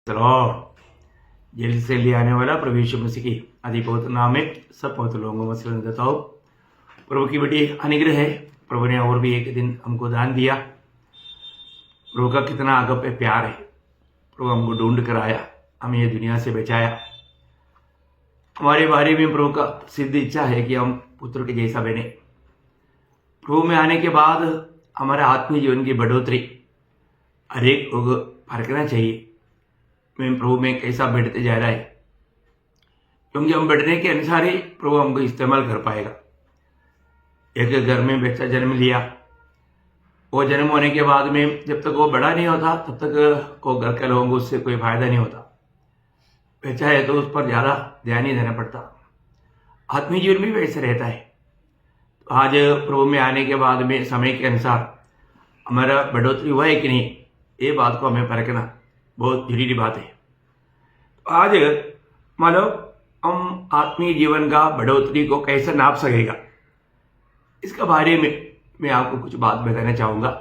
चलो, जेल से ले आने वाला प्रभु यीशु मसीह की आदि पवित्र नाम में सब पवित्र लोगों को मसीह देता हूँ। प्रभु की बड़ी अनुग्रह है। प्रभु ने और भी एक दिन हमको दान दिया। प्रभु का कितना आगे पे प्यार है। प्रभु हमको ढूंढ कर आया, हमें ये दुनिया से बचाया। हमारे बारे में प्रभु का सिद्ध इच्छा है कि हम पुत्र के जैसा बने। प्रभु में आने के बाद हमारे आत्मीय जीवन की बढ़ोतरी हर एक लोग परखना चाहिए। मैं प्रभु में कैसा बढ़ते जा रहा है, क्योंकि हम बढ़ने के अनुसार ही प्रभु हमको इस्तेमाल कर पाएगा। एक घर में बच्चा जन्म लिया, वो जन्म होने के बाद में जब तक वो बड़ा नहीं होता तब तक वो घर के लोगों को उससे कोई फायदा नहीं होता। बच्चा है तो उस पर ज़्यादा ध्यान नहीं देना पड़ता। आत्मीय जीवन भी वैसे रहता है। तो आज प्रभु में आने के बाद में समय के अनुसार हमारा बढ़ोतरी हुआ है कि नहीं, ये बात को हमें परखना बहुत जरूरी बात है। तो आज मानो हम आत्मीय जीवन का बढ़ोतरी को कैसे नाप सकेगा, इसके बारे में मैं आपको कुछ बात बताना चाहूँगा।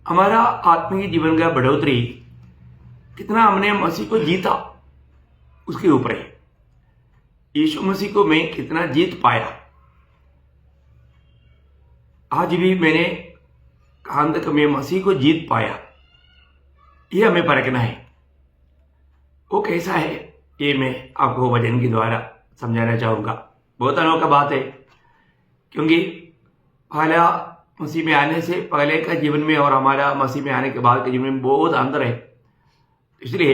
हमारा आत्मीय जीवन का बढ़ोतरी कितना हमने मसीह को जीता उसके ऊपर है। यीशु मसीह को मैं कितना जीत पाया। आज भी मैंने कहां तक मैं मसीह को जीत पाया, ये हमें परखना है। वो कैसा है ये मैं आपको वचन के द्वारा समझाना चाहूँगा। बहुत अनोखा बात है, क्योंकि पहला मसीह में आने से पहले का जीवन में और हमारा मसीह में आने के बाद के जीवन में बहुत अंतर है। इसलिए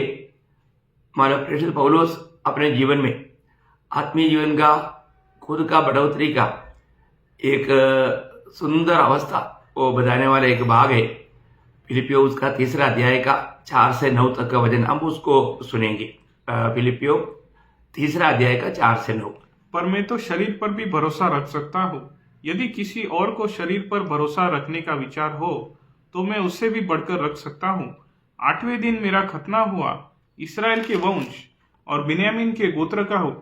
हमारा प्रेषित पौलुस अपने जीवन में आत्मीय जीवन का खुद का बढ़ोतरी का एक सुंदर अवस्था वो बताने वाला एक भाग है। फिलिपियो उसका 3 अध्याय का 4 से 9 तक का वचन हम उसको सुनेंगे। फिलिपियो 3 अध्याय का 4 से 9। पर मैं तो शरीर पर भी भरोसा रख सकता हूँ। यदि किसी और को शरीर पर भरोसा रखने का विचार हो तो मैं उससे भी बढ़कर रख सकता हूँ। 8वें दिन मेरा खतना हुआ। इसराइल के वंश और बिन्यामीन के गोत्र का हो,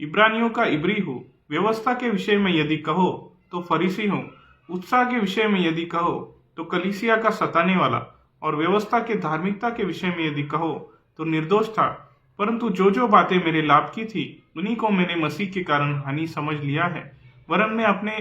इब्रानियों का इब्री हो। व्यवस्था के विषय में यदि कहो तो फरीसी हो, उत्साह के विषय में यदि कहो तो कलीसिया का सताने वाला, और व्यवस्था के धार्मिकता के विषय में यदि कहो तो निर्दोष था। परंतु जो जो बातें मेरे लाभ की थी उन्हीं को मैंने मसीह के कारण हानि समझ लिया है। वरन मैं अपने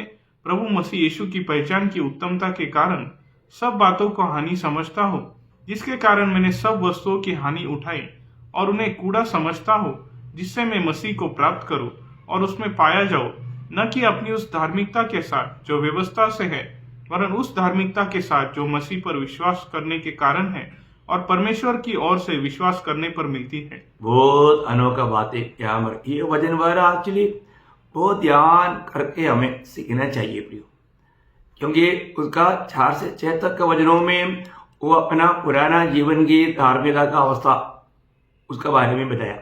प्रभु मसीह यीशु की पहचान की उत्तमता के कारण सब बातों को हानि समझता हूँ, जिसके कारण मैंने सब वस्तुओं की हानि उठाई और उन्हें कूड़ा समझता हूँ, जिससे मैं मसीह को प्राप्त करूँ और उसमें पाया जाऊँ, न कि अपनी उस धार्मिकता के साथ जो व्यवस्था से है, वरन उस धार्मिकता के साथ जो मसीह पर विश्वास करने के कारण है और परमेश्वर की ओर से विश्वास करने पर मिलती है। बहुत अनोखा बात है। ये वचन वाला एक्चुअली बहुत ध्यान करके हमें सीखना चाहिए प्रियो, क्योंकि उसका 4 से 6 तक का वचनों में वो अपना पुराना जीवन की धार्मिकता का अवस्था उसका बारे में बताया।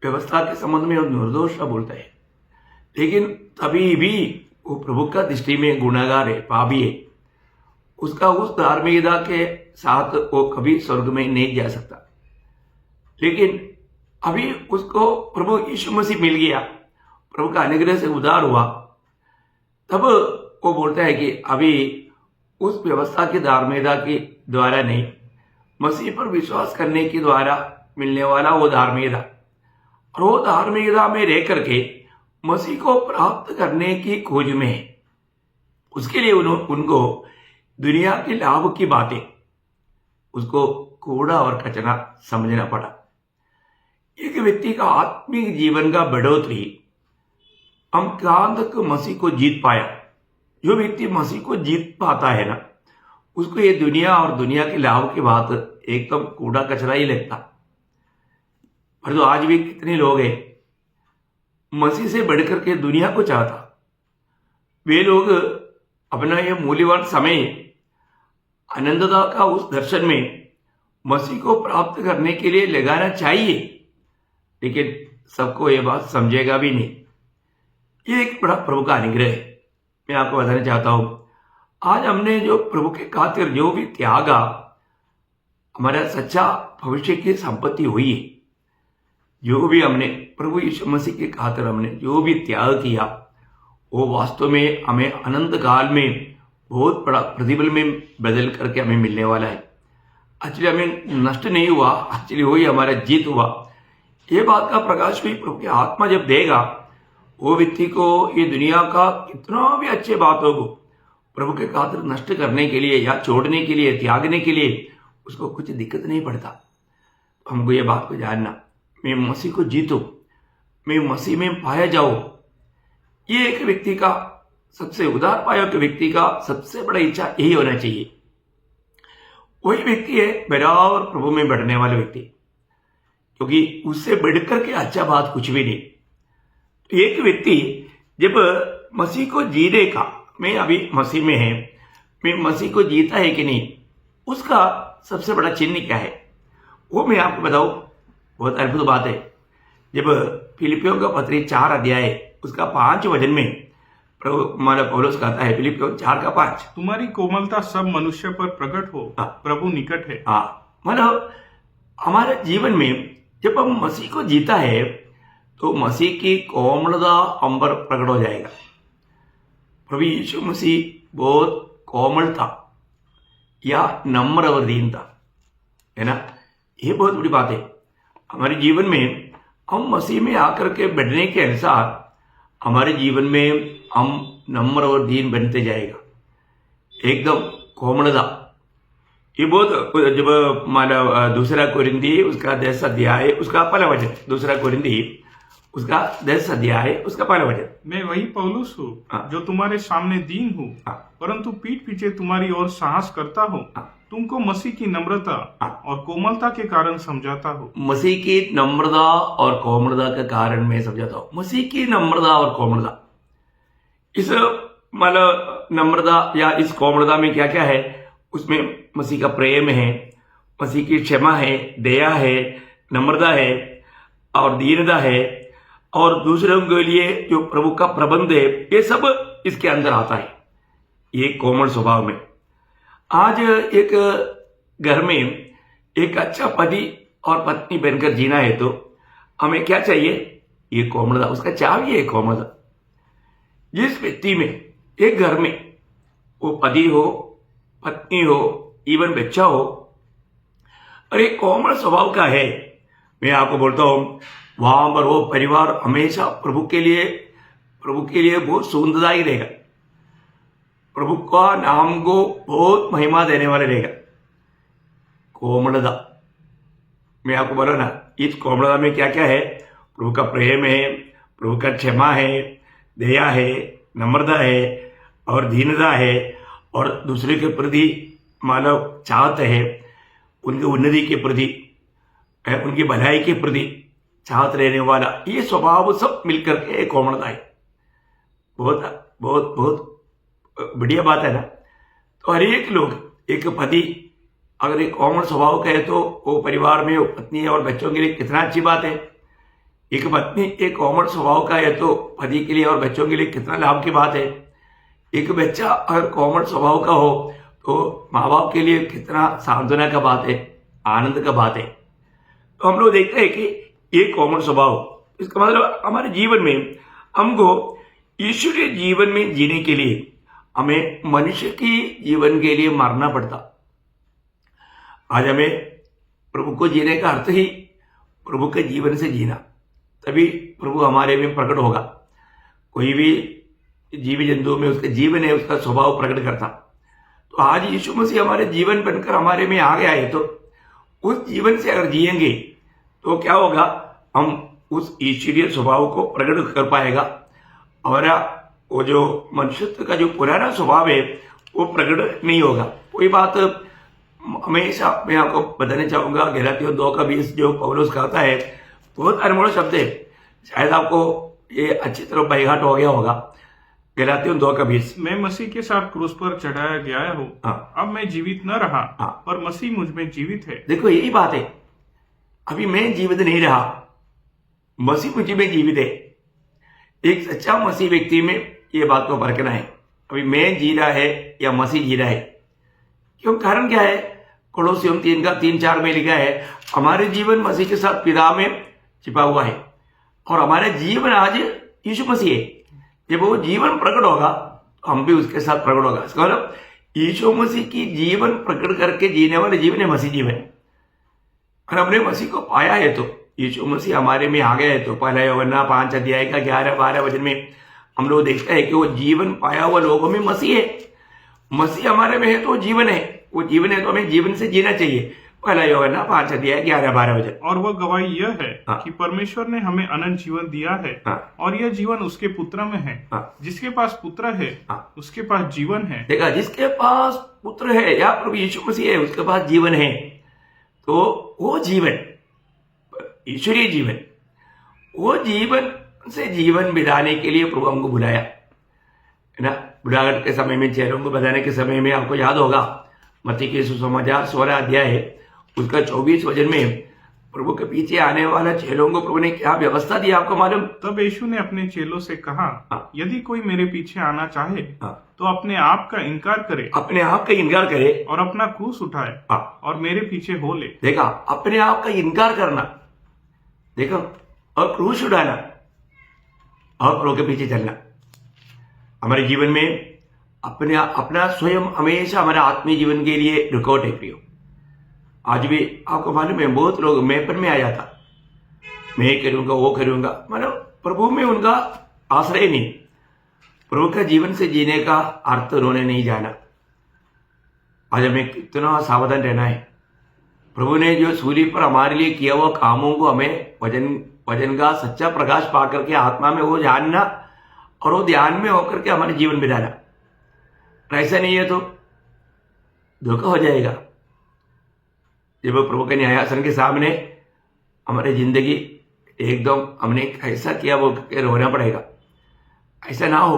व्यवस्था के संबंध में वो निर्दोष बोलता है, लेकिन तभी भी वो प्रभु का दृष्टि में गुनाहगार है, पापी है। उसका उस धार्मिकता के साथ वो कभी स्वर्ग में नहीं जा सकता। लेकिन अभी उसको प्रभु यीशु मसीह मिल गया, प्रभु का अनुग्रह से उद्धार हुआ, तब वो बोलता है कि अभी उस व्यवस्था की धार्मिकता के द्वारा नहीं, मसीह पर विश्वास करने के द्वारा मिलने वाला वो धार्मिकता, और वो धार्मिकता में रह करके मसीह को प्राप्त करने की खोज में है। उसके लिए उनको दुनिया के लाभ की बातें उसको कूड़ा और कचरा समझना पड़ा। एक व्यक्ति का आत्मिक जीवन का बढ़ोतरी हम कहां तक मसीह को जीत पाया। जो व्यक्ति मसीह को जीत पाता है ना, उसको ये दुनिया और दुनिया के लाभ की बात एकदम कूड़ा कचरा ही लगता। पर तो आज भी कितने लोग हैं मसीह से बढ़कर के दुनिया को चाहता। वे लोग अपना ये मूल्यवान समय आनंदता का उस दर्शन में मसीह को प्राप्त करने के लिए लगाना चाहिए, लेकिन सबको ये बात समझेगा भी नहीं। ये एक बड़ा प्रभु का अनुग्रह है। मैं आपको बताना चाहता हूं, आज हमने जो प्रभु के खातिर जो भी त्यागा, हमारा सच्चा भविष्य की संपत्ति हुई है। जो भी हमने प्रभु यीशु मसीह के खातिर हमने जो भी त्याग किया, वो वास्तव में हमें अनंत काल में बहुत बड़ा प्रतिफल में बदल करके हमें मिलने वाला है। एक्चुअली हमें नष्ट नहीं हुआ, एक्चुअली वही हमारा जीत हुआ। ये बात का प्रकाश भी प्रभु की आत्मा जब देगा, वो व्यक्ति को ये दुनिया का कितना भी अच्छे बात हो प्रभु के खातिर नष्ट करने के लिए या छोड़ने के लिए, त्यागने के लिए उसको कुछ दिक्कत नहीं पड़ता। तो हमको ये बात को जानना, मैं मसीह को जीतूं, मैं मसीह में पाया जाऊं, ये एक व्यक्ति का सबसे उदार पाया के व्यक्ति का सबसे बड़ा इच्छा यही होना चाहिए। वही व्यक्ति है बराबर प्रभु में बढ़ने वाला व्यक्ति, क्योंकि उससे बढ़कर के अच्छा बात कुछ भी नहीं। तो एक व्यक्ति जब मसीह को जीने का, मैं अभी मसीह में है, मैं मसीह को जीता है कि नहीं, उसका सबसे बड़ा चिन्ह क्या है वो मैं आपको बताऊं। बहुत अद्भुत बात है। जब फिलिपियों का पत्री 4 अध्याय उसका 5 वचन में प्रभु मतलब पौलुस कहता है, फिलिपियों 4 का 5, तुम्हारी कोमलता सब मनुष्य पर प्रकट हो, प्रभु निकट है। हाँ, मतलब हमारे जीवन में जब हम मसीह को जीता है तो मसीह की कोमलता हम पर प्रकट हो जाएगा। प्रभु यीशु मसीह बहुत कोमल था या नम्र और दीन था, है ना। ये बहुत बड़ी बात है। हमारे जीवन में हम मसीह में आकर के बढ़ने के अनुसार हमारे जीवन में हम नम्र और दीन बनते जाएगा, एकदम कोमलता। ये बहुत, जब माना 2 कोरिन्थी उसका 10 अध्याय उसका पहला वचन, 2 कोरिन्थी उसका 10 अध्याय उसका पहला वचन, मैं वही पौलुस हूँ जो तुम्हारे सामने दीन हूँ, परंतु पीठ पीछे तुम्हारी ओर साहस करता हूँ। तुमको मसीह की नम्रता और कोमलता के कारण समझाता हूँ। मसीह की नम्रता और कोमलता के कारण मैं समझाता हूँ। मसीह की नम्रता और कोमलता, इस मतलब नम्रता या इस कोमलता में क्या क्या है, उसमें मसीह का प्रेम है, मसीह की क्षमा है, दया है, नम्रता है और दीनता है, और दूसरों के लिए जो प्रभु का प्रबंध है, ये सब इसके अंदर आता है, ये कोमल स्वभाव में। आज एक घर में एक अच्छा पति और पत्नी बनकर जीना है तो हमें क्या चाहिए, ये कोमलता, उसका चावी है कोमलता। जिस व्यक्ति में एक घर में वो पति हो, पत्नी हो, इवन बच्चा हो, और एक कोमल स्वभाव का है, मैं आपको बोलता हूं वहां पर वो परिवार हमेशा प्रभु के लिए बहुत सुंदरदायी रहेगा, प्रभु का नाम को बहुत महिमा देने वाले रहेगा। कोमलता, मैं आपको बोला ना, इस कोमलता में क्या क्या है, प्रभु का प्रेम है, प्रभु का क्षमा है, दया है, नम्रता है और दीनता है, और दूसरे के प्रति मानव चाहत है, उनकी उन्नति के प्रति, उनकी भलाई के प्रति चाहत रहने वाला, ये स्वभाव सब मिलकर के कोमलता है। बहुत बहुत बहुत बढ़िया बात है ना। तो हर एक लोग, एक पति अगर एक कोमल स्वभाव का है तो वो परिवार में पत्नी और बच्चों के लिए कितना अच्छी बात है। एक पत्नी एक कोमल स्वभाव का है तो पति के लिए और बच्चों के लिए कितना लाभ की बात है। एक बच्चा अगर कोमल स्वभाव का हो तो माँ बाप के लिए कितना सांत्वना का बात है, आनंद का बात है। तो हम लोग देखते हैं कि ये कोमल स्वभाव, इसका मतलब हमारे जीवन में हमको ईश्वरीय जीवन में जीने के लिए हमें मनुष्य की जीवन के लिए मरना पड़ता। आज हमें प्रभु को जीने का अर्थ ही प्रभु के जीवन से जीना, तभी प्रभु हमारे में प्रकट होगा। कोई भी जीव जंतु में उसका जीवन है, उसका स्वभाव प्रकट करता। तो आज यीशु मसीह हमारे जीवन बनकर हमारे में आ गया है, तो उस जीवन से अगर जिएंगे तो क्या होगा, हम उस ईश्वरीय स्वभाव को प्रकट कर पाएगा, और वो जो मनुष्यत्व का जो पुराना स्वभाव है वो प्रकट नहीं होगा। कोई बात हमेशा मैं आपको बताना चाहूंगा, गलातियों 2:20 जो पौलुस कहता है, बहुत अनमोल शब्द है, शायद आपको ये अच्छी तरह बाइहाट हो गया होगा। गलातियों 2:20, मैं मसीह के साथ क्रूस पर चढ़ाया गया हूँ, अब मैं जीवित न रहा, पर मसीह मुझ में जीवित है। देखो यही बात है, अभी मैं जीवित नहीं रहा, मसीह मुझ में जीवित है। एक सच्चा मसीह व्यक्ति में ये बात को परखना है, अभी मैं जी रहा है या मसीह जी रहा है। क्यों, कारण क्या है, कोलोसियों 3:4 में लिखा है, हमारे जीवन मसीह के साथ पिता में छिपा हुआ है, और हमारे जीवन आज यीशु मसीह है। जब वो जीवन प्रकट होगा तो हम भी उसके साथ प्रकट होगा। इसका मतलब यीशु मसीह की जीवन प्रकट करके जीने वाले जीवन है मसीह जीवन। और हमने मसीह को पाया है तो यीशु मसीह हमारे में आ गया है तो पहला यूहन्ना 5 अध्याय का 11-12 वचन में हम लोग देखते हैं कि वो जीवन पाया हुआ लोगों में मसीह है। मसीह हमारे में है तो जीवन है, वो जीवन है तो हमें जीवन से जीना चाहिए। पहला यूहन्ना 5 अध्याय 11-12 वचन। और वह गवाही यह है हाँ। कि परमेश्वर ने हमें अनंत जीवन दिया है हाँ। और यह जीवन उसके पुत्र में है। हाँ। जिसके पास पुत्र है हाँ। उसके पास जीवन है। देखा, जिसके पास पुत्र है या प्रभु यीशु मसीह है उसके पास जीवन है। तो वो जीवन ईश्वरीय जीवन, वो जीवन से जीवन बिताने के लिए प्रभु हमको बुलाया है ना। बुढ़ागट के समय में, चेहरों को बधाने के समय में आपको याद होगा मत्ती के सुसमाचार 16 अध्याय है उसका 24 वचन में प्रभु के पीछे आने वाला चेलों को प्रभु ने क्या व्यवस्था दी आपको मालूम? तब यीशु ने अपने चेलों से कहा, हाँ। यदि कोई मेरे पीछे आना चाहे हाँ। तो अपने आप का इनकार करे, अपने आप का इनकार करे और अपना क्रूस उठाए हाँ। और मेरे पीछे हो ले। देखा, अपने आप का इनकार करना, देखो, और क्रूस उठाना और प्रभु के पीछे चलना। हमारे जीवन में अपना स्वयं हमेशा हमारे आत्मीय जीवन के लिए रुकावट है प्रियो। आज भी आपको मालूम है बहुत लोग मैं पर में आ जाता, मैं करूंगा वो करूंगा, मतलब प्रभु में उनका आश्रय नहीं, प्रभु का जीवन से जीने का अर्थ उन्होंने नहीं जाना। आज हमें कितना सावधान रहना है। प्रभु ने जो सूली पर हमारे लिए किया हुआ कामों को हमें वचन का सच्चा प्रकाश पा करके आत्मा में वो जानना और वो ध्यान में होकर के हमारे जीवन बिताना। ऐसा नहीं है तो धोखा हो जाएगा। जब प्रभु के न्यायासन के सामने हमारी जिंदगी एकदम हमने ऐसा किया वो रोना पड़ेगा। ऐसा ना हो।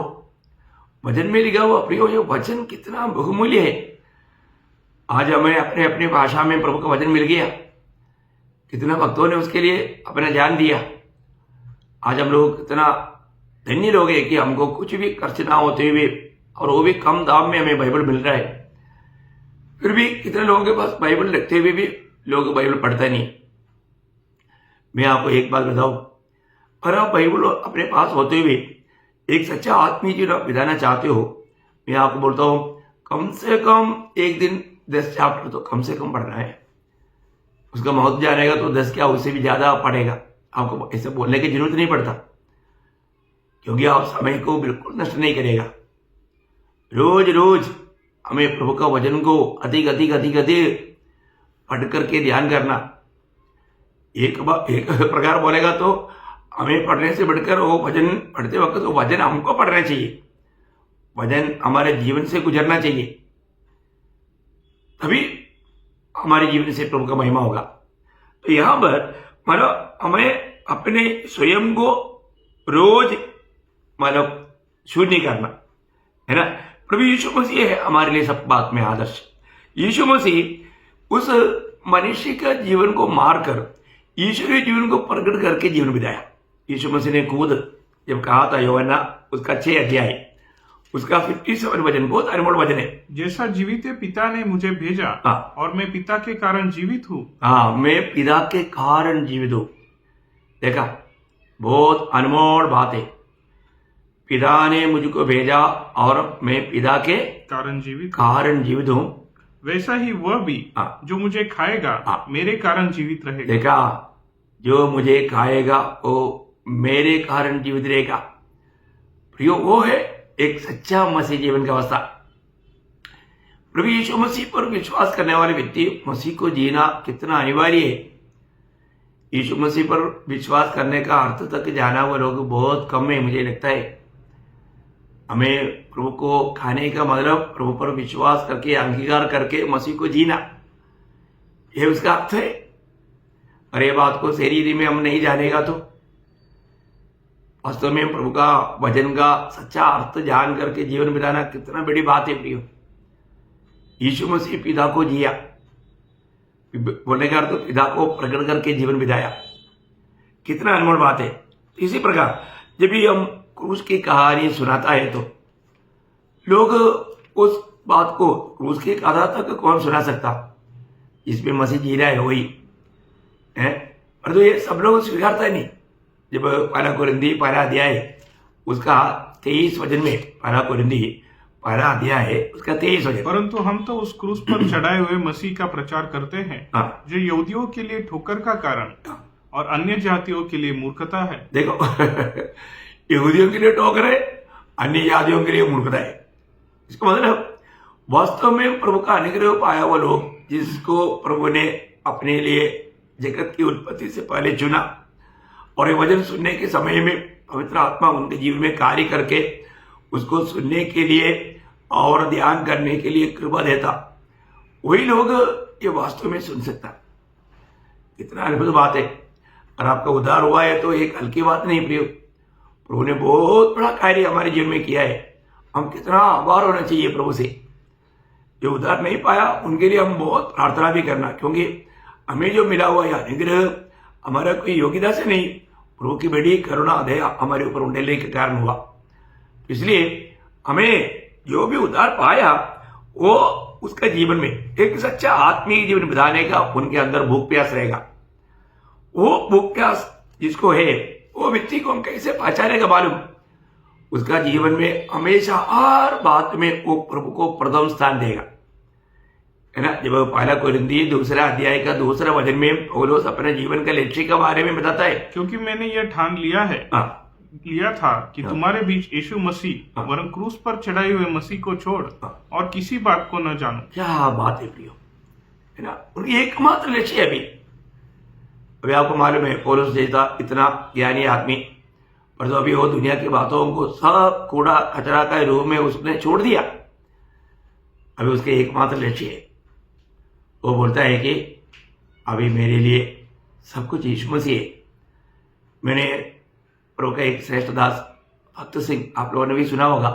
वचन में लिखा हुआ प्रियो, ये वचन कितना बहुमूल्य है। आज हमें अपने अपनी भाषा में प्रभु का वचन मिल गया, कितना भक्तों ने उसके लिए अपना जान दिया। आज हम लोग कितना धन्य लोग हैं कि हमको कुछ भी खर्च ना होते हुए और वो भी कम दाम में हमें बाइबल मिल रहा है। फिर भी कितने लोगों के पास बाइबल रखते हुए भी लोग बाइबल पढ़ता नहीं। मैं आपको एक बात बताऊं, अगर आप बाइबल अपने पास होते हुए एक सच्चा आत्मीय जीवन बिताना चाहते हो, मैं आपको बोलता हूं कम से कम एक दिन 10 चैप्टर तो कम से कम पढ़ना है। उसका महत्व जानेगा तो 10 क्या उससे भी ज्यादा पढ़ेगा। आपको ऐसे बोलने की जरूरत नहीं पड़ता, क्योंकि आप समय को बिल्कुल नष्ट नहीं करेगा। रोज रोज हमें प्रभु का वचन को अधिक अधिक अधिक अधिक पढ़ करके ध्यान करना। एक प्रकार बोलेगा तो हमें पढ़ने से बढ़कर वो वचन पढ़ते वक्त वो वचन हमको पढ़ना चाहिए, वचन हमारे जीवन से गुजरना चाहिए, तभी हमारे जीवन से प्रभु का महिमा होगा। तो यहां पर मतलब हमें अपने स्वयं को रोज मतलब शून्य करना है ना। प्रभु यीशु मसीह है हमारे लिए सब बात में आदर्श। यीशु मसीह उस मनुष्य का जीवन को मारकर ईश्वरीय जीवन को प्रकट करके जीवन बिताया। यीशु मसीह ने खुद जब कहा था यूहन्ना उसका 6 अध्याय उसका 57 वचन, बहुत अनमोल वचन है। जैसा जीवित पिता ने मुझे भेजा हाँ। और मैं पिता के कारण जीवित हूँ। हाँ, मैं पिता के कारण जीवित हूँ। देखा, बहुत अनमोल बात है। पिता ने मुझको भेजा और मैं पिता के कारण जीवित हूँ। वैसा ही वह भी हाँ। जो मुझे खाएगा मेरे कारण जीवित रहेगा। देखा, जो मुझे खाएगा वो मेरे कारण जीवित रहेगा। प्रियो, वो है एक सच्चा मसीह जीवन का अवस्था। प्रभु यीशु मसीह पर विश्वास करने वाले व्यक्ति मसीह को जीना कितना अनिवार्य है। यीशु मसीह पर विश्वास करने का अर्थ तक जाना हुआ लोग बहुत कम है। मुझे लगता है हमें प्रभु को खाने का मतलब प्रभु पर विश्वास करके अंगीकार करके मसीह को जीना, यह उसका अर्थ है। और ये बात को शरीर में हम नहीं जानेगा तो वास्तव में प्रभु का वचन का सच्चा अर्थ जान करके जीवन बिताना कितना बड़ी बात है प्रियो। यीशु मसीह पिता को जिया, बोलने का अर्थ पिता को प्रकट करके जीवन बिताया, कितना अनमोल बात है। इसी प्रकार जब भी हम क्रूस की कहानी सुनाता है तो लोग उस बात को क्रूस की कथा तक कौन सुना सकता, इसमें मसीह जी रहा है वही है। पर तो ये सब लोग स्वीकारता है नहीं। जब पहला कोरिन्थी 1 अध्याय उसका 23 वचन में, पहला कोरिन्थी पहला अध्याय है उसका 23 वचन। परंतु हम तो उस क्रूस पर चढ़ाए हुए मसीह का प्रचार करते हैं, हाँ। जो यहूदियों के लिए ठोकर का कारण और अन्य जातियों के लिए मूर्खता है। देखो यहूदियों के लिए ठोकर है, अन्य जातियों के लिए मूर्खता है। इसका मतलब वास्तव में प्रभु का अनुग्रह पाया हुआ लोग, जिसको प्रभु ने अपने लिए जगत की उत्पत्ति से पहले चुना और ये वचन सुनने के समय में पवित्र आत्मा उनके जीवन में कार्य करके उसको सुनने के लिए और ध्यान करने के लिए कृपा देता, वही लोग ये वास्तव में सुन सकता। कितना अद्भुत बात है। और आपका उद्धार हुआ है तो एक हल्की बात नहीं प्रियो, प्रभु ने बहुत बड़ा कार्य हमारे जीवन में किया है। हम कितना आभार होना चाहिए प्रभु से। जो उद्धार नहीं पाया उनके लिए हम बहुत प्रार्थना भी करना, क्योंकि हमें जो मिला हुआ है अनुग्रह हमारा कोई योग्यता से नहीं, प्रभु की बड़ी करुणा दया हमारे ऊपर उंडेले के कारण हुआ। इसलिए हमें जो भी उद्धार पाया वो उसका जीवन में एक सच्चा आत्मीय जीवन बिताने का उनके अंदर भूख प्यास रहेगा। वो भूख प्यास जिसको है वो व्यक्ति को हम कैसे पहचानेगा मालूम, उसका जीवन में हमेशा हर बात में वो प्रभु को प्रथम स्थान देगा, है ना। जब पहला कोरिन्थी दूसरा अध्याय का दूसरा वचन में पौलुस अपने जीवन का लक्ष्य के बारे में बताता है, क्योंकि मैंने यह ठान लिया था कि तुम्हारे बीच यीशु मसीह वरन क्रूस पर चढ़ाए हुए मसीह को छोड़ और किसी बात को न जानो। क्या बात है प्रियो, है ना। उनकी एकमात्र लक्ष्य अभी आपको मालूम है पौलुस जैसा इतना ज्ञानी आदमी, पर तो अभी वो दुनिया की बातों को सब कूड़ा कचरा का रूप में उसने छोड़ दिया। अभी उसके एकमात्र लक्ष्य है, वो बोलता है कि अभी मेरे लिए सब कुछ यीशु मसीह है। मैंने प्रभु का एक श्रेष्ठ दास भक्त सिंह, आप लोगों ने भी सुना होगा,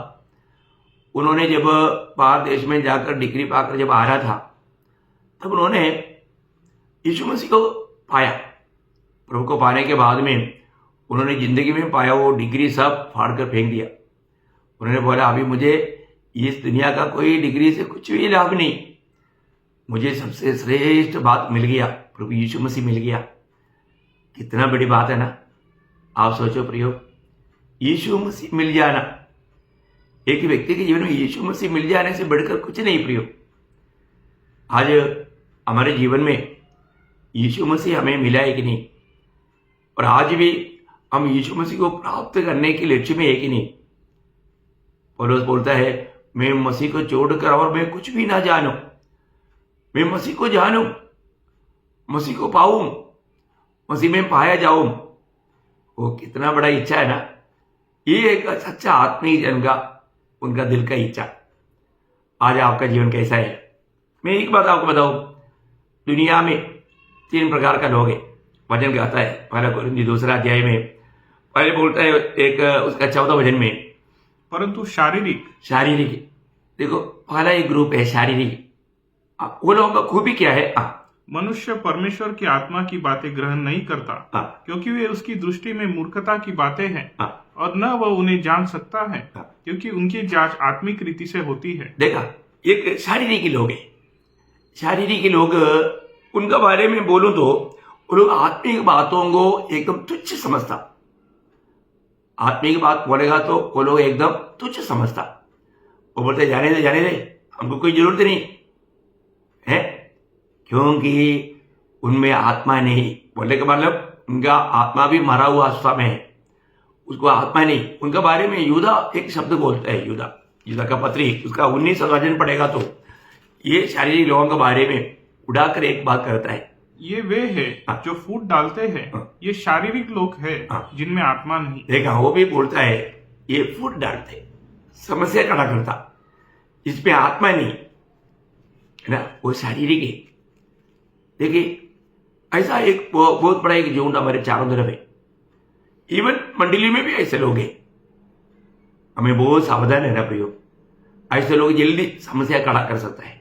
उन्होंने जब बाहर देश में जाकर डिग्री पाकर जब आ रहा था तब उन्होंने यीशु मसीह को पाया। प्रभु को पाने के बाद में उन्होंने जिंदगी में पाया वो डिग्री सब फाड़ कर फेंक दिया। उन्होंने बोला अभी मुझे इस दुनिया का कोई डिग्री से कुछ भी लाभ नहीं, मुझे सबसे श्रेष्ठ बात मिल गया, प्रभु यीशु मसीह मिल गया। कितना बड़ी बात है ना। आप सोचो प्रियो, यीशु मसीह मिल जाना, एक व्यक्ति के जीवन में यीशु मसीह मिल जाने से बढ़कर कुछ नहीं प्रियो। आज हमारे जीवन में यीशु मसीह हमें मिला है कि नहीं, और आज भी हम यीशु मसीह को प्राप्त करने के लक्ष्य में है कि नहीं। पौलुस बोलता है मैं मसीह को छोड़कर और मैं कुछ भी ना जानूं, मैं मसीह को जानूं, मसीह को पाऊं, मसीह में पाया जाऊं। वो कितना बड़ा इच्छा है ना। ये एक सच्चा आत्मीय जन का उनका दिल का इच्छा। आज आपका जीवन कैसा है? मैं एक बात आपको बताऊं, दुनिया में 3 प्रकार का लोग है। वचन कहता है पहला कोरिन्थी दूसरा अध्याय में, पहले बोलता है एक उसका 14 वचन में, परंतु शारीरिक देखो पहला एक ग्रुप है शारीरिक। वो लोगों का खूबी क्या है? मनुष्य परमेश्वर की आत्मा की बातें ग्रहण नहीं करता, क्योंकि वे उसकी दृष्टि में मूर्खता की बातें हैं, और न वह उन्हें जान सकता है, क्योंकि उनकी जांच आत्मिक रीति से होती है। देखा, एक शारीरिक लोग है। शारीरिक लोग, उनका बारे में बोलूं तो वो लोग आत्मिक बातों को एकदम तुच्छ समझता। आत्मिक बात बोलेगा तो वो लोग एकदम तुच्छ समझता। वो बोलते जाने दे, हमको कोई जरूरत नहीं है, क्योंकि उनमें आत्मा नहीं। बोलने का मतलब उनका आत्मा भी मरा हुआ अवस्था में है, उसको आत्मा नहीं। उनके बारे में यूदा एक शब्द बोलता है, यूदा का पत्री उसका 19 वचन पढ़ेगा तो ये शारीरिक लोगों के बारे में उड़ाकर एक बात करता है, ये वे हैं जो फूट डालते हैं, ये शारीरिक लोग हैं जिनमें आत्मा नहीं। देखा, वो भी बोलता है ये फूट डालते, समस्या खड़ा करता, इसमें आत्मा नहीं है ना, वो शारीरिक है। देखिए, ऐसा एक बहुत बड़ा एक झुंड हमारे चारों तरफ है। इवन मंडली में भी ऐसे लोग हैं, हमें बहुत सावधान रहना प्रियो। ऐसे लोग जल्दी समस्या खड़ा कर सकता है।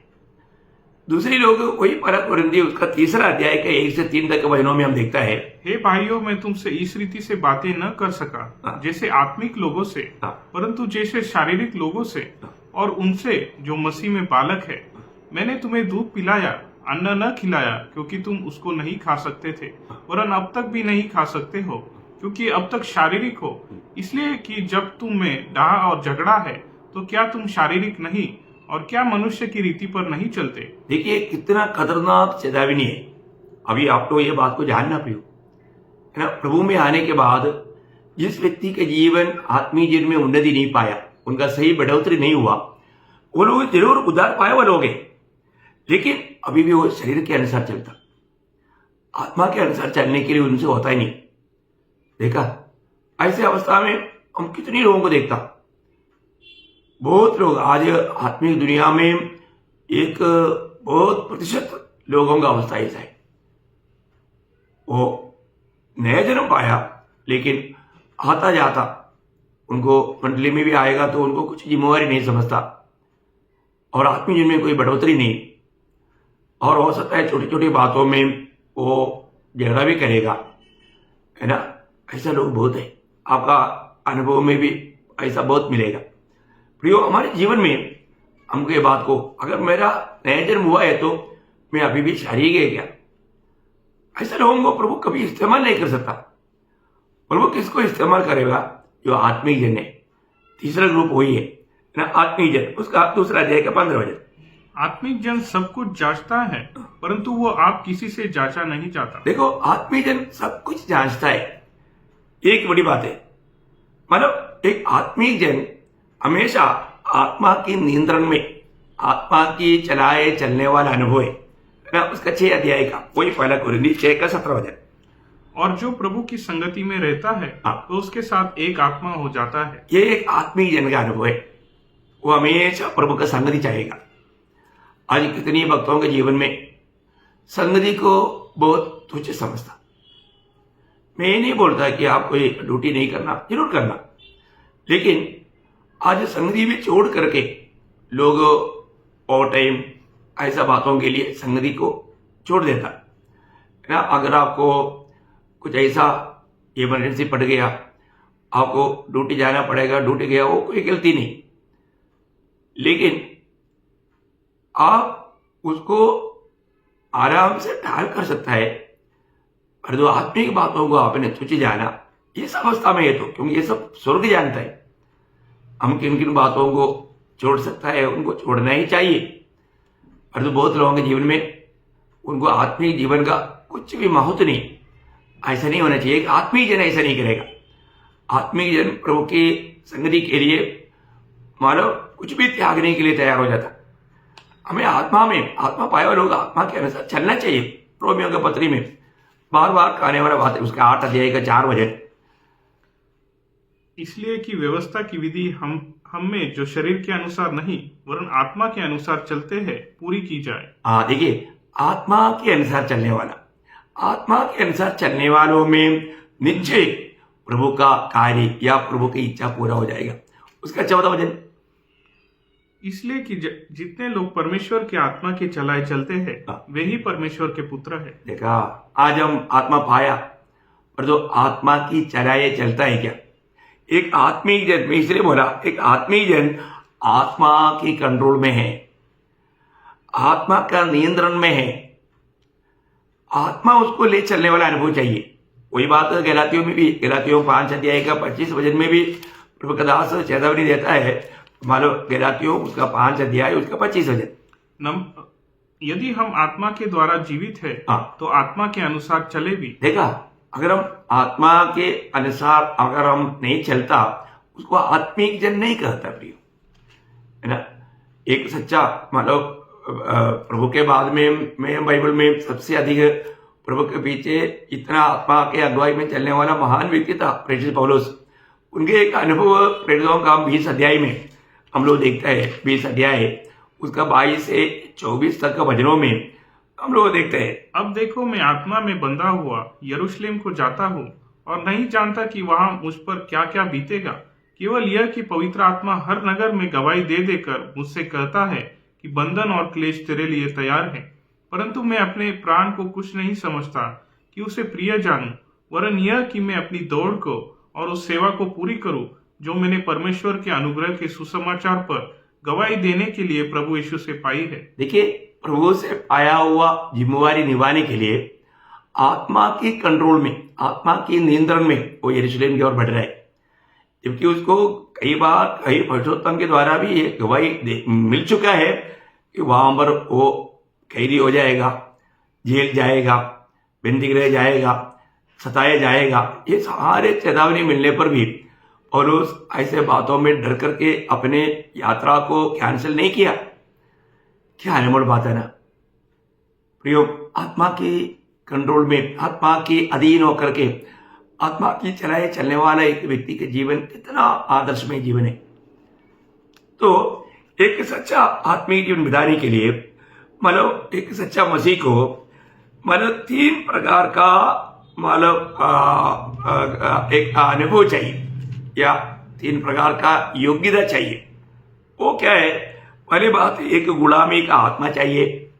दूसरी लोग वही पहला कोरिन्थी उसका 3 अध्याय के 1 से 3 तक के वचनों में हम देखता है, हे भाइयों, मैं तुमसे इस रीति से बातें न कर सका जैसे आत्मिक लोगों से, परंतु जैसे शारीरिक लोगों से, और उनसे जो मसीह में बालक है। मैंने तुम्हें दूध पिलाया, अन्न न खिलाया, क्योंकि तुम उसको नहीं खा सकते थे, वरन अब तक भी नहीं खा सकते हो, क्योंकि अब तक शारीरिक हो, इसलिए कि जब तुम में डाह और झगड़ा है तो क्या तुम शारीरिक नहीं और क्या मनुष्य की रीति पर नहीं चलते? देखिए कितना खतरनाक चेतावनी है। अभी आप तो ये बात को जानना प्रियो है ना। प्रभु में आने के बाद जिस व्यक्ति के जीवन आत्मीय जीवन में उन्नति नहीं पाया, उनका सही बढ़ोतरी नहीं हुआ, वो लोग जरूर उद्धार पाए वो लोग हैं, लेकिन अभी भी वो शरीर के अनुसार चलता, आत्मा के अनुसार चलने के लिए उनसे होता ही नहीं। देखा ऐसे अवस्था में हम कितने लोगों को देखता, बहुत लोग आज आत्मिक दुनिया में एक बहुत प्रतिशत लोगों का अवस्था ऐसा है, वो नया जन्म पाया लेकिन आता जाता उनको मंडली में भी आएगा तो उनको कुछ जिम्मेवारी नहीं समझता और आत्मिक जीवन में कोई बढ़ोतरी नहीं, और हो सकता है छोटी छोटी बातों में वो झगड़ा भी करेगा, है ना। ऐसा लोग बहुत है, आपका अनुभव में भी ऐसा बहुत मिलेगा। प्रियो हमारे जीवन में हमको ये बात को, अगर मेरा नया जन्म हुआ है तो मैं अभी भी शारीरिक है क्या, ऐसा लोगों को प्रभु कभी इस्तेमाल नहीं कर सकता। प्रभु किसको इस्तेमाल करेगा? जो आत्मिक जन है। तीसरा ग्रुप वही है ना, आत्मिक जन। उसका दूसरा अध्याय का 15 वचन। आत्मिक जन सब कुछ जांचता है परंतु वो आप किसी से जांचा नहीं जाता। देखो आत्मिक जन सब कुछ जांचता है, एक बड़ी बात है। मतलब एक आत्मिक जन हमेशा आत्मा की नियंत्रण में, आत्मा की चलाए चलने वाला अनुभव है ना। उसका 6 अध्याय का वही पहला कोरिन्थी 6 का 17 वचन। और जो प्रभु की संगति में रहता है तो उसके साथ एक आत्मा हो जाता है। ये एक आत्मिक जन का अनुभव है, वो हमेशा प्रभु का संगति चाहेगा। आज कितनी भक्तों के जीवन में संगति को बहुत तुच्छ समझता। मैं ये नहीं बोलता कि आप कोई ड्यूटी नहीं करना, जरूर करना, लेकिन आज संगति भी छोड़ करके लोग ओवर टाइम ऐसा बातों के लिए संगति को छोड़ देता है ना। अगर आपको कुछ ऐसा इमरजेंसी पड़ गया, आपको ड्यूटी जाना पड़ेगा, ड्यूटी गया, वो कोई गलती नहीं, लेकिन आप उसको आराम से टाल कर सकता है। और जो आत्मिक बातों को आपने तुच्छ जाना, ये सब अवस्था में है तो, क्योंकि ये सब स्वर्ग जानता है हम किन किन बातों को छोड़ सकता है, उनको छोड़ना ही चाहिए। और तो बहुत लोगों के जीवन में उनको आत्मिक जीवन का कुछ भी महत्व नहीं, ऐसा नहीं होना चाहिए। एक आत्मिक जन ऐसा नहीं करेगा। आत्मिक जन प्रभु की संगति के लिए मानव कुछ भी त्यागने के लिए तैयार हो जाता। हमें आत्मा में, आत्मा पाए हुए लोग आत्मा के अनुसार चलना चाहिए। रोमियो के पत्री में बार बार कहने वाला बात है, उसका 8 अध्याय का 4 वचन। इसलिए कि व्यवस्था की विधि हम में जो शरीर के अनुसार नहीं वरन आत्मा के अनुसार चलते हैं पूरी की जाए। हाँ देखिए, आत्मा के अनुसार चलने वाला, आत्मा के अनुसार चलने वालों में निश्चय प्रभु का कार्य या प्रभु की इच्छा पूरा हो जाएगा। उसका 14 वचन। इसलिए कि जितने लोग परमेश्वर के आत्मा के चलाए चलते हैं वे ही परमेश्वर के पुत्र है। देखा, आज हम आत्मा पाया, और जो आत्मा की चलाए चलता है क्या, एक आत्मिक जन, मैं इसलिए बोला एक आत्मिक जन आत्मा की कंट्रोल में है, आत्मा का नियंत्रण में है, आत्मा उसको ले चलने वाला अनुभव चाहिए। वही बात गलातियों में भी, गलातियों 5 अध्याय का 25 वचन में भी प्रभु का दास चेतावनी देता है। मान लो गलातियों उसका 5 अध्याय उसका 25 वचन। यदि हम आत्मा के द्वारा जीवित है तो आत्मा के अनुसार चले भी। देखा, अगर हम आत्मा के अनुसार अगर हम नहीं चलता, उसको आत्मिक जन नहीं कहता प्रियो, है ना। एक सच्चा मतलब प्रभु के बाद में मैं बाइबल में सबसे अधिक प्रभु के पीछे इतना आत्मा के अगुवाई में चलने वाला महान व्यक्ति था प्रेरित पौलुस। उनके एक अनुभव प्रेरितों का 20 अध्याय में हम लोग देखते हैं। 20 अध्याय उसका 22 से 24 तक का वचनों में हम लोग देखते हैं। अब देखो, मैं आत्मा में बंधा हुआ यरूशलेम को जाता हूँ और नहीं जानता कि वहां मुझ पर क्या क्या बीतेगा। केवल यह कि पवित्र आत्मा हर नगर में गवाही दे देकर मुझसे कहता है कि बंधन और क्लेश तेरे लिए तैयार है। परंतु मैं अपने प्राण को कुछ नहीं समझता कि उसे प्रिय जानूं, वरन यह कि मैं अपनी दौड़ को और उस सेवा को पूरी करूं जो मैंने परमेश्वर के अनुग्रह के सुसमाचार पर गवाही देने के लिए प्रभु यीशु से पाई है। देखिए, प्रभु से पाया हुआ जिम्मेवारी निभाने के लिए आत्मा की कंट्रोल में, आत्मा की नियंत्रण में वो यरूशलेम की ओर बढ़ रहा है। जबकि उसको कई बार कई पुरुषोत्तम के द्वारा भी ये गवाही मिल चुका है कि वहां पर वो कैदी हो जाएगा, जेल जाएगा, बंदीगृह जाएगा, सताया जाएगा। ये सारे चेतावनी मिलने पर भी और उस ऐसे बातों में डर करके अपने यात्रा को कैंसिल नहीं किया। क्या अनमोल बात है ना प्रियो। आत्मा की कंट्रोल में, आत्मा के अधीन होकर के आत्मा की चलाए चलने वाला एक व्यक्ति के जीवन कितना आदर्शमय जीवन है। तो एक सच्चा आत्मिक जीवन बिताने के लिए मतलब एक सच्चा मसीह को मतलब 3 प्रकार का मतलब एक अनुभव चाहिए या 3 प्रकार का योग्यता चाहिए। वो क्या है? पहली बात, एक गुलामी का आत्मा चाहिए,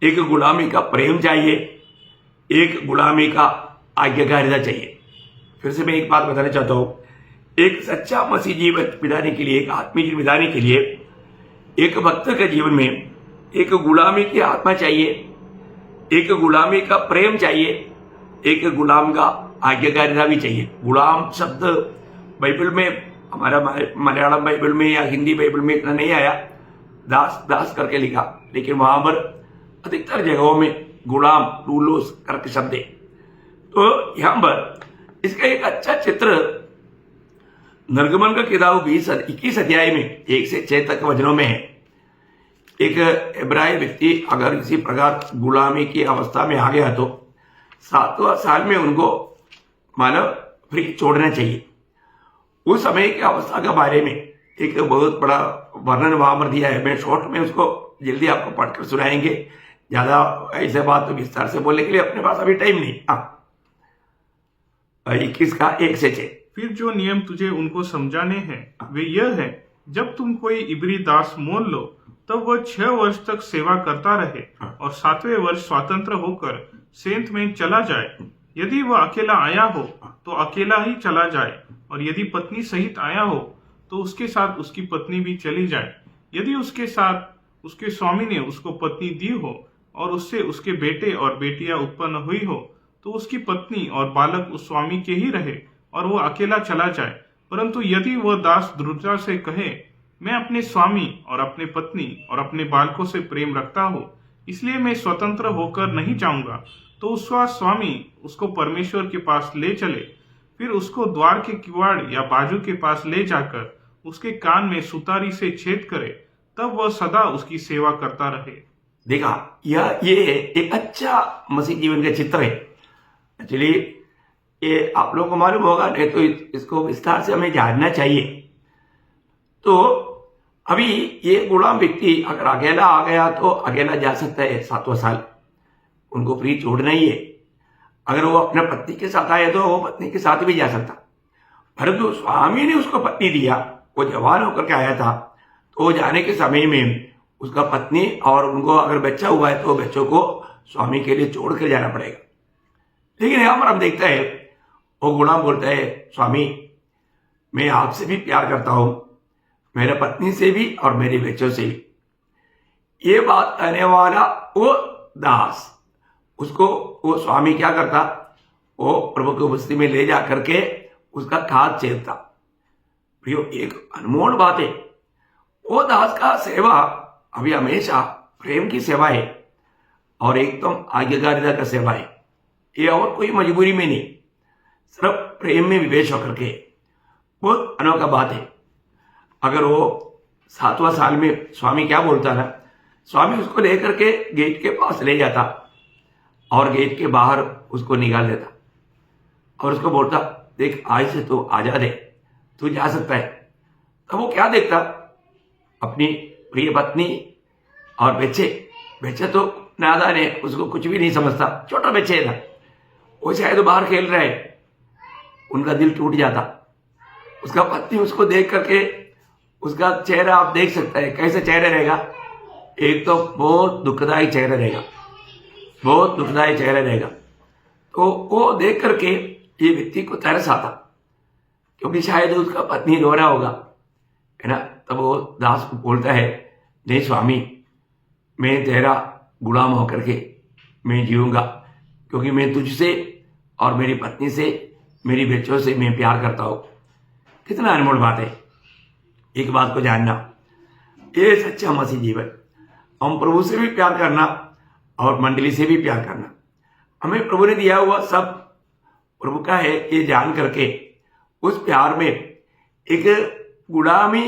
एक गुलामी का प्रेम चाहिए, एक गुलामी का आज्ञाकारिता चाहिए। फिर से मैं एक बात बताना चाहता हूं, एक सच्चा मसीह जीवन बिताने के लिए, एक आत्मिक जीवन बिताने के लिए एक भक्त के जीवन में एक गुलामी की आत्मा चाहिए, एक गुलामी का प्रेम चाहिए, एक गुलाम का आज्ञाकारिता भी चाहिए। गुलाम शब्द बाइबल में, हमारा मलयालम बाइबल में या हिंदी बाइबल में इतना नहीं आया, दास दास करके लिखा, लेकिन वहां पर अधिकतर जगहों में गुलाम डूलोस करके शब्द है। तो यहां पर इसका एक अच्छा चित्र निर्गमन का किताब 21 अध्याय में 1 से 6 तक वचनों में है। एक इब्रानी व्यक्ति अगर किसी प्रकार गुलामी की अवस्था में आ गया तो 7वां साल में उनको मानव फ्री छोड़ना चाहिए। उस समय की अवस्था के बारे में एक बहुत बड़ा वर्णन वहां पर दिया है। मैं शॉर्ट में उसको जल्दी आपको पढ़कर सुनाएंगे, ज्यादा ऐसे बात तो विस्तार से बोलने के लिए अपने पास अभी टाइम नहीं। 21 का 1 से 6। फिर जो नियम तुझे उनको समझाने हैं वे यह है, जब तुम कोई इब्री दास मोल लो तब वह 6 वर्ष तक सेवा करता रहे और 7वें वर्ष स्वतंत्र होकर सेंत में चला जाए। यदि वह अकेला आया हो तो अकेला ही चला जाए, और यदि पत्नी सहित आया हो तो उसके साथ उसकी पत्नी भी चली जाए। यदि उसके साथ उसके स्वामी ने उसको पत्नी दी हो और उससे उसके बेटे और बेटियां उत्पन्न हुई हो तो उसकी पत्नी और बालक उस स्वामी के ही रहे और वह अकेला चला जाए। परंतु यदि वह दास दृढ़ता से कहे, मैं अपने स्वामी और अपने पत्नी और अपने बालकों से प्रेम रखता हूँ, इसलिए मैं स्वतंत्र होकर नहीं जाऊंगा, तो उसका स्वामी उसको परमेश्वर के पास ले चले, फिर उसको द्वार के किवाड़ या बाजू के पास ले जाकर उसके कान में सुतारी से छेद करे, तब वह सदा उसकी सेवा करता रहे। देखा, ये एक अच्छा मसीह जीवन का चित्र है। एक्चुअली ये आप लोगों को मालूम होगा, नहीं तो इसको विस्तार से हमें जानना चाहिए। तो अभी ये गुलाम व्यक्ति अगर अकेला आ गया तो अकेला जा सकता है 7वां साल, उनको फ्री छोड़ना ही है। अगर वो अपने पत्नी के साथ आए तो वो पत्नी के साथ भी जा सकता, परंतु स्वामी ने उसको पत्नी दिया, वो जवान होकर के आया था, तो वो जाने के समय में उसका पत्नी और उनको अगर बच्चा हुआ है तो बच्चों को स्वामी के लिए छोड़ कर जाना पड़ेगा। लेकिन यहां पर हम देखते हैं वो गुलाम बोलता है, स्वामी मैं आपसे भी प्यार करता हूं, मेरे पत्नी से भी और मेरे बच्चों से भी। ये बात कहने वाला वो दास, उसको वो स्वामी क्या करता, वो प्रभु की उपस्थिति में ले जा करके उसका हाथ छेदता। प्रियो, एक अनमोल बात है। वो दास का सेवा अभी हमेशा प्रेम की सेवा है और एकदम आज्ञाकारिता का सेवा है। ये और कोई मजबूरी में नहीं, सिर्फ प्रेम में विवेश होकर के। बहुत अनोखा बात है। अगर वो 7वां साल में स्वामी क्या बोलता ना, स्वामी उसको लेकर के गेट के पास ले जाता और गेट के बाहर उसको निकाल देता और उसको बोलता, देख आज से तू आजाद है, तू जा सकता है। तब वो क्या देखता, अपनी प्रिय पत्नी और बच्चे तो नादान है, उसको कुछ भी नहीं समझता, छोटा बच्चे है ना, वो शायद बाहर खेल रहे हैं, उनका दिल टूट जाता। उसका पत्नी उसको देख करके उसका चेहरा आप देख सकते हैं, कैसे चेहरा रहेगा, एक तो बहुत दुखदायी चेहरा रहेगा, बहुत दुखदायी चेहरा रहेगा। तो वो देख करके ये व्यक्ति को तरस आता, क्योंकि शायद उसका पत्नी रो रहा होगा, है ना। तब वो दास को बोलता है, नहीं स्वामी, मैं तेरा गुलाम होकर के मैं जीऊंगा, क्योंकि मैं तुझसे और मेरी पत्नी से, मेरी बच्चों से मैं प्यार करता हूँ। कितना अनमोल बात है। एक बात को जानना, ये सच्चा मसीह जीवन, हम प्रभु से भी प्यार करना और मंडली से भी प्यार करना। हमें प्रभु ने दिया हुआ सब प्रभु का है, ये जान करके उस प्यार में एक गुलामी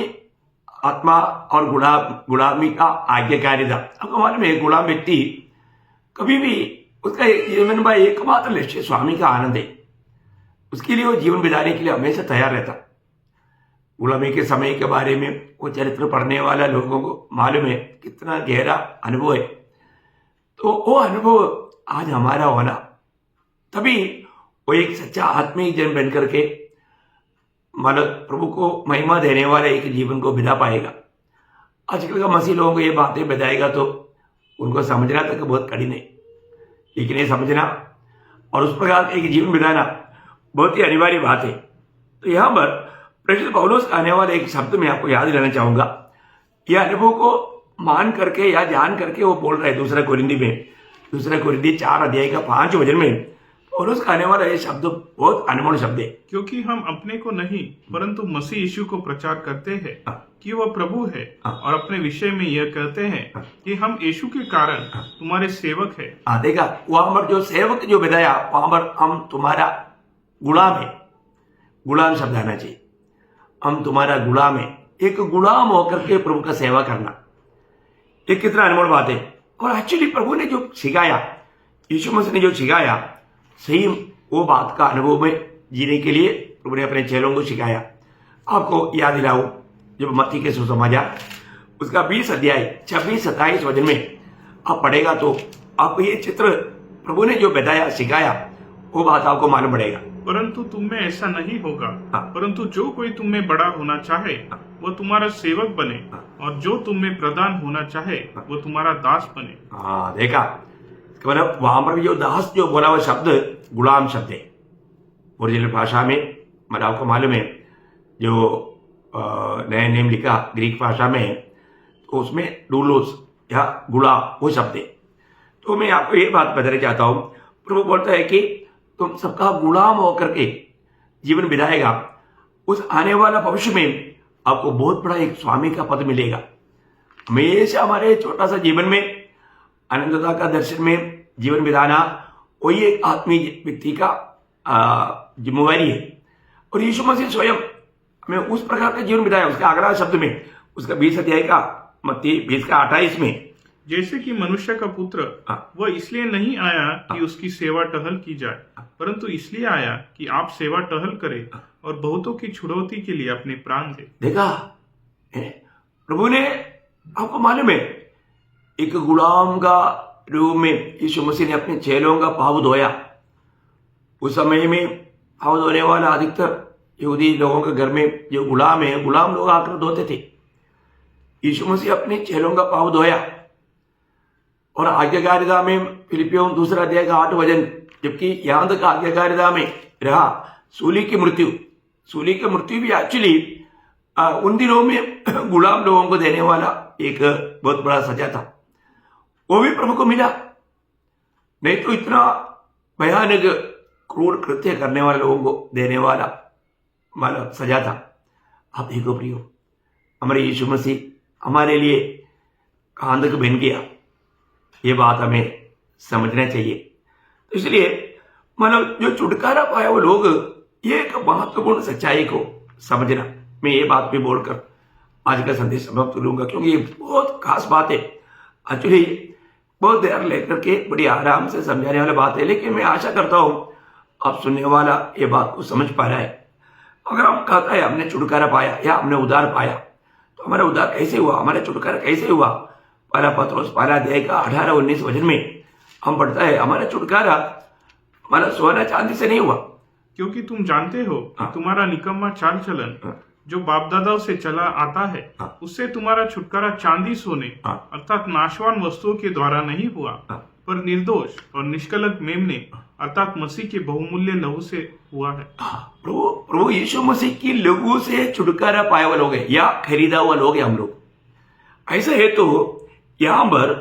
आत्मा और गुलामी का आज्ञाकारिता। आपको मालूम है, गुलाम व्यक्ति कभी भी उसका जीवन का एकमात्र लक्ष्य स्वामी का आनंद है। उसके लिए वो जीवन बिताने के लिए हमेशा तैयार रहता। गुलामी के समय के बारे में वो चरित्र पढ़ने वाला लोगों को मालूम है कितना गहरा अनुभव है। तो वो अनुभव आज हमारा होना, तभी वो एक सच्चा आत्मिक जन बन करके मतलब प्रभु को महिमा देने वाले एक जीवन को बिता पाएगा। आजकल का मसीह लोगों को ये बातें बताएगा तो उनको समझना तक बहुत कठिन है, लेकिन ये समझना और उस प्रकार एक जीवन बिताना बहुत ही अनिवार्य बात है। तो यहाँ पर प्रेषित पौलुस का आने वाले एक शब्द में आपको याद दिलाना चाहूंगा। यह अनुभव को मान करके या जान करके वो बोल रहे हैं दूसरा कोरिन्थी 4 अध्याय का 5 वचन में पौलुस का आने वाला ये शब्द बहुत अनमोल शब्द है। क्योंकि हम अपने को नहीं परंतु मसीह यीशु को प्रचार करते हैं कि वह प्रभु है, और अपने विषय में यह कहते हैं कि हम यीशु के कारण तुम्हारे सेवक है। देखा, वहां पर जो सेवक जो बताया, वहां पर हम तुम्हारा गुलाम है। गुलाम शब्द आना चाहिए, हम तुम्हारा गुलाम है। एक गुलाम होकर के प्रभु का सेवा करना, ये कितना अनमोल बात है। और एक्चुअली प्रभु ने जो सिखाया, यीशु मसीह ने जो सिखाया, सही वो बात का अनुभव में जीने के लिए प्रभु ने अपने चेलों को सिखाया। आपको याद दिलाऊं, जब मत्ती के सुसमाचार उसका 20 अध्याय 26-27 वचन में आप पढ़ेगा तो आपको ये चित्र प्रभु ने जो बताया सिखाया वो बात आपको मालूम पड़ेगा। परंतु तुम में ऐसा नहीं होगा, परंतु जो कोई तुम में बड़ा होना चाहे वो तुम्हारा सेवक बने, और जो तुम में प्रधान होना चाहे वो तुम्हारा दास बने। देखा, मतलब वहां पर भी जो दास जो बोला हुआ शब्द गुलाम शब्द है। ओरिजिनल भाषा में मतलब आपको मालूम है, जो नया नेम लिखा ग्रीक भाषा में, तो उसमें डूलोस या गुलाम वो शब्द है। तो मैं आपको ये बात बताना चाहता हूं, प्रभु बोलता है कि तुम सबका गुलाम होकर के जीवन बिताएगा, उस आने वाला भविष्य में आपको बहुत बड़ा एक स्वामी का पद मिलेगा। हमेशा हमारे छोटा सा जीवन में अनंतता का दर्शन में जीवन बिताना वही एक आत्मीय व्यक्ति का जिम्मेवारी है। और यीशु मसीह स्वयं हमें उस प्रकार का जीवन बिताया। उसका अगला शब्द में उसका 20 अध्याय का मत्ती 20 का 28 में, जैसे कि मनुष्य का पुत्र वह इसलिए नहीं आया कि उसकी सेवा टहल की जाए, परंतु इसलिए आया कि आप सेवा टहल करें और बहुतों की छुड़ौती के लिए अपने प्राण दे। देखा, प्रभु ने आपको मालूम है एक गुलाम का रूप में यीशु मसीह ने अपने चेलों का पाँव धोया। उस समय में पाँव धोने वाला अधिकतर यहूदी लोगों के घर में जो गुलाम है, गुलाम लोग आकर धोते थे। यीशु मसीह अपने चेलों का पाँव धोया। और आज्ञाकारिता में फिलिपियों 2 अध्याय का 8 वचन, जबकि यहां तक आज्ञाकारिता में रहा सूली की मृत्यु भी एक्चुअली उन दिनों में गुलाम लोगों को देने वाला एक बहुत बड़ा सजा था। वो भी प्रभु को मिला, नहीं तो इतना भयानक क्रूर कृत्य करने वाले लोगों को देने वाला मतलब सजा था। आप देखो प्रियो, हमारे यीशु मसीह हमारे लिए कहां तक बन गया, ये बात हमें समझना चाहिए। तो इसलिए मतलब जो छुटकारा पाया वो लोग, ये एक महत्वपूर्ण सच्चाई को समझना, मैं ये बात भी बोलकर आज का संदेश समाप्त करूंगा, क्योंकि ये बहुत खास बात है। एक्चुअली बहुत देर लेकर के बड़ी आराम से समझाने वाली बात है, लेकिन मैं आशा करता हूं आप सुनने वाला ये बात को समझ पा रहा है। अगर हम कहता है हमने छुटकारा पाया या हमने उद्धार पाया, तो हमारा उद्धार कैसे हुआ, हमारा छुटकारा कैसे हुआ? पहला पत्रोस 1 अध्याय का 18-19 वचन में हम पढ़ता है हमारा छुटकारा हमारा सोना चांदी से नहीं हुआ, क्योंकि तुम जानते हो कि तुम्हारा निकम्मा चाल चलन जो बाप दादाओं से चला आता है, उससे तुम्हारा छुटकारा चांदी सोने अर्थात नाशवान वस्तुओं के द्वारा नहीं हुआ, पर निर्दोष और निष्कलंक मेमने अर्थात मसीह के बहुमूल्य लहू से हुआ है। प्रभु यीशु मसीह की लहू से छुटकारा पाया हुआ लोग है या खरीदा हुआ लोग है हम लोग। ऐसा है तो यहां पर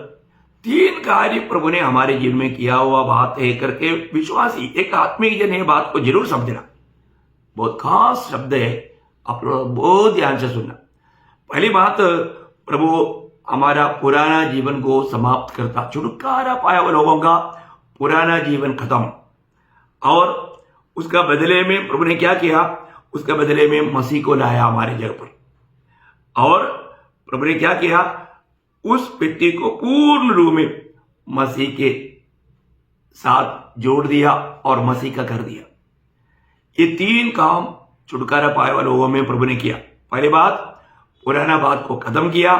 3 कार्य प्रभु ने हमारे जीवन में किया हुआ बात है करके विश्वासी एक आत्मिक जन ये बात को जरूर समझना। बहुत खास शब्द है आप लोग बहुत ध्यान से सुनना। पहली बात, प्रभु हमारा पुराना जीवन को समाप्त करता, छुटकारा पाया हुआ लोगों का पुराना जीवन खत्म, और उसका बदले में प्रभु ने क्या किया, उसका बदले में मसीह को लाया हमारे जगह पर। और प्रभु ने क्या किया, उस व्यक्ति को पूर्ण रूप में मसीह के साथ जोड़ दिया और मसीह का कर दिया। ये 3 काम छुटकारा पाए वाले लोगों में प्रभु ने किया। पहली बात, पुराना बात को खत्म किया।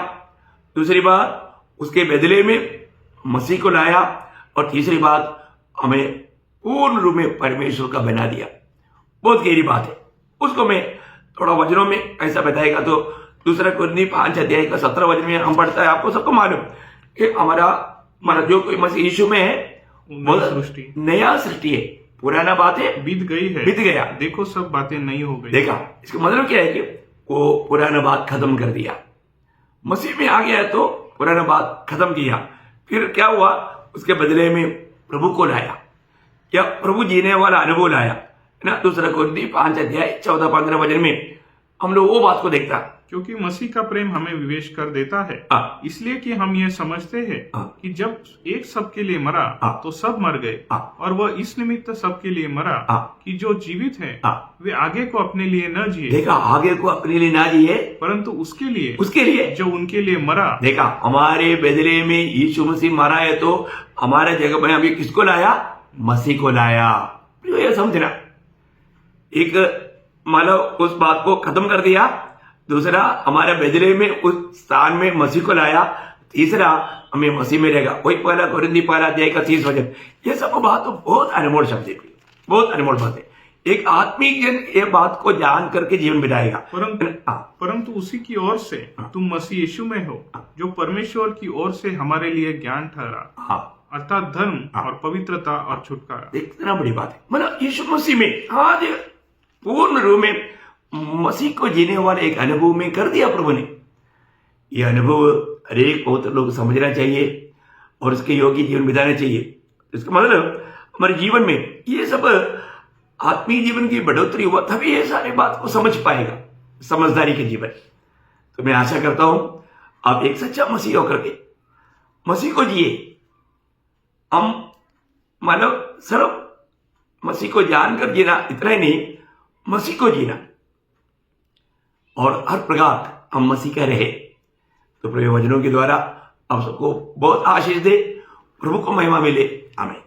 दूसरी बात, उसके बदले में मसीह को लाया। और तीसरी बात, हमें पूर्ण रूप में परमेश्वर का बना दिया। बहुत गहरी बात है। उसको मैं थोड़ा वचनों में ऐसा बताएगा तो 2 कुरिन्थी 5 अध्याय का 17 वचन में हम पढ़ता है। आपको सबको मालूम कि हमारा जो कोई मसीह यीशु में है नया सृष्टि है। पुराना बातें बीत गई है, बीत गया, देखो सब बातें नई हो गई। देखा, इसका मतलब क्या है कि वो पुराना बात खत्म कर दिया, मसीह में आ गया तो पुराना बात खत्म किया। फिर क्या हुआ, उसके बदले में प्रभु को लाया, या प्रभु जीने वाला अनुभव लाया, है ना। 2 कुरिन्थी 5 अध्याय 14-15 वचन में हम लोग वो बात को देखता, क्योंकि मसीह का प्रेम हमें विवेश कर देता है, इसलिए कि हम ये समझते हैं कि जब एक सबके लिए मरा तो सब मर गए, और वह इस निमित्त सबके लिए मरा कि जो जीवित हैं वे आगे को अपने लिए न जिए। देखा, आगे को अपने लिए ना जिए, परंतु उसके लिए जो उनके लिए मरा। देखा, हमारे बदले में यीशु मसीह मरा है तो हमारे जगह में अभी किसको लाया, मसीह को लाया। ये समझना, एक मतलब उस बात को खत्म कर दिया, दूसरा हमारे बदले में उस स्थान में मसीह को लाया, तीसरा हमें मसीह में रहेगा। वही 1 कुरिन्थी 1 अध्याय का 30 वचन। ये सब बात तो बहुत अनमोल शब्द है, बहुत अनमोल बात है। एक आत्मिक जन ये बात को जान करके जीवन बिताएगा। परंतु उसी की ओर से तुम मसीह यीशु में हो, जो परमेश्वर की ओर से हमारे लिए ज्ञान ठहरा, अर्थात धर्म और पवित्रता और छुटकारा। इतना बड़ी बात है, मतलब यीशु मसीह में आज पूर्ण रूप में मसीह को जीने वाले एक अनुभव में कर दिया प्रभु ने। यह अनुभव हरेक बहुत लोग समझना चाहिए और उसके योग्य जीवन बिताना चाहिए। इसका मतलब हमारे जीवन में ये सब आत्मीय जीवन की बढ़ोतरी हुआ तभी ये सारी बात को समझ पाएगा, समझदारी के जीवन। तो मैं आशा करता हूं आप एक सच्चा मसीह होकर के मसीह को जिए। हम मतलब सिर्फ मसीह को जानकर जीना इतना ही नहीं, मसीह को जीना और हर प्रकार हम मसीह का रहे। तो प्रभु वचनों के द्वारा आप सबको बहुत आशीष दे, प्रभु को महिमा मिले। आमीन।